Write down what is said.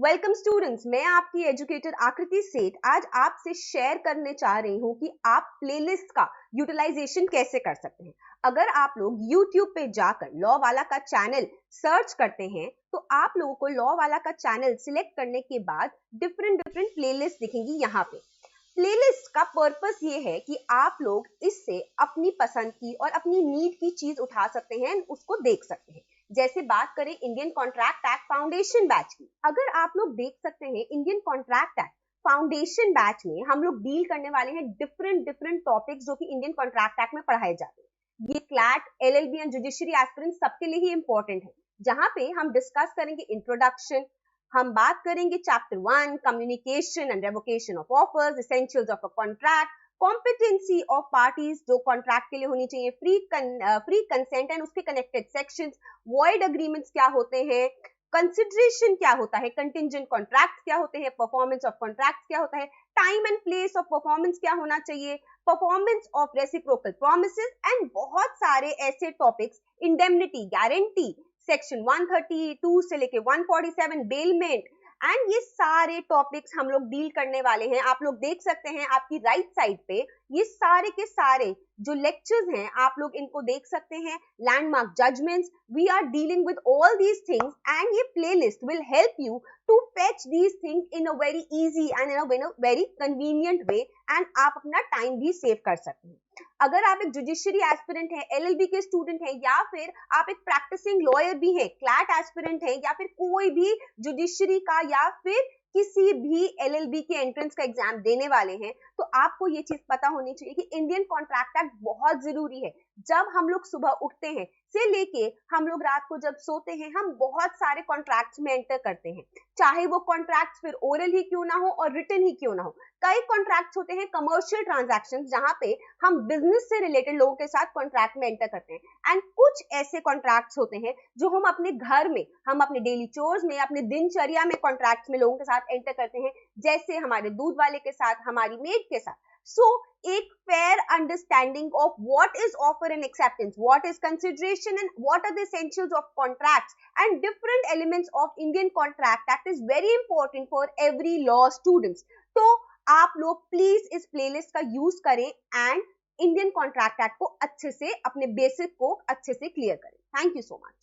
Welcome students, मैं आपकी educator आकृति सेठ आज आपसे शेयर करने चाह रही हूँ कि आप प्लेलिस्ट का यूटिलाइजेशन कैसे कर सकते हैं। अगर आप लोग YouTube पे जाकर लॉ वाला का चैनल सर्च करते हैं तो आप लोगों को लॉ वाला का चैनल सिलेक्ट करने के बाद डिफरेंट प्लेलिस्ट दिखेंगी। यहाँ पे प्लेलिस्ट का पर्पस ये है कि आप लोग इससे अपनी पसंद की और अपनी नीड की चीज उठा सकते हैं, उसको देख सकते हैं। जैसे बात करें Indian contract act foundation batch की, अगर आप लोग देख सकते हैं Indian contract act foundation batch में हम लोग डील करने वाले हैं डिफरेंट टॉपिक्स जो कि इंडियन कॉन्ट्रैक्ट एक्ट में पढ़ाए जाते हैं। ये CLAT, LLB and judiciary aspirant सबके लिए ही इंपॉर्टेंट है, जहां पे हम डिस्कस करेंगे इंट्रोडक्शन, हम बात करेंगे chapter 1 communication and revocation of offers, essentials of a contract, competency of parties जो कॉन्ट्रैक्ट के लिए होनी चाहिए, फ्री कंसेंट एंड उसके कनेक्टेड सेक्शंस, वॉइड अग्रीमेंट्स क्या होते हैं, कंसिडरेशन क्या होता है, कंटिंजेंट कॉन्ट्रैक्ट क्या होते हैं, परफॉर्मेंस ऑफ कॉन्ट्रैक्ट क्या होता है, time and place of performance क्या होना चाहिए, performance of reciprocal promises and बहुत सारे ऐसे टॉपिक्स, इंडेमनिटी, गारंटी, सेक्शन 132 से लेके 147, बेलमेंट एंड ये सारे टॉपिक्स हम लोग डील करने वाले हैं। आप लोग देख सकते हैं आपकी राइट साइड पे ये सारे के सारे जो लेक्चर्स हैं आप लोग इनको देख सकते हैं। Landmark judgments, we are dealing with all these things and ये playlist will help you to fetch these things in a very easy and in a very convenient way and आप अपना टाइम भी सेव कर सकते हैं। अगर आप एक जुडिशरी एस्पिरेंट हैं, LLB के स्टूडेंट हैं, या फिर आप एक प्रैक्टिसिंग लॉयर भी हैं, क्लैट एस्पिरेंट हैं, या फिर कोई भी जुडिशरी का या फिर किसी भी LLB के एंट्रेंस का एग्जाम देने वाले हैं, तो आपको ये चीज पता होनी चाहिए कि इंडियन कॉन्ट्रैक्ट एक्ट बहुत जरूरी है। जब हम लोग सुबह उठते हैं से लेके हम लोग रात को जब सोते हैं, हम बहुत सारे कॉन्ट्रैक्ट्स में एंटर करते हैं, चाहे वो कॉन्ट्रैक्ट्स फिर ओरल ही क्यों ना हो और रिटन ही क्यों ना हो। कई कॉन्ट्रैक्ट्स होते हैं कमर्शियल ट्रांजैक्शंस जहां पे हम बिजनेस से रिलेटेड लोगों के साथ कॉन्ट्रैक्ट में एंटर करते हैं एंड कुछ ऐसे कॉन्ट्रैक्ट्स होते हैं जो हम अपने घर में, हम अपने डेली चोर्स में, अपने दिनचर्या में कॉन्ट्रैक्ट्स में लोगों के साथ एंटर करते हैं, जैसे हमारे दूध वाले के साथ, हमारी मेड के साथ। So, एक fair understanding of what is offer and acceptance, what is consideration and what are the essentials of contracts and different elements of Indian Contract Act is very important for every law students. तो आप लोग please इस playlist का use करें and Indian contract act को अच्छे से, अपने बेसिक को अच्छे से क्लियर करें। Thank you so much.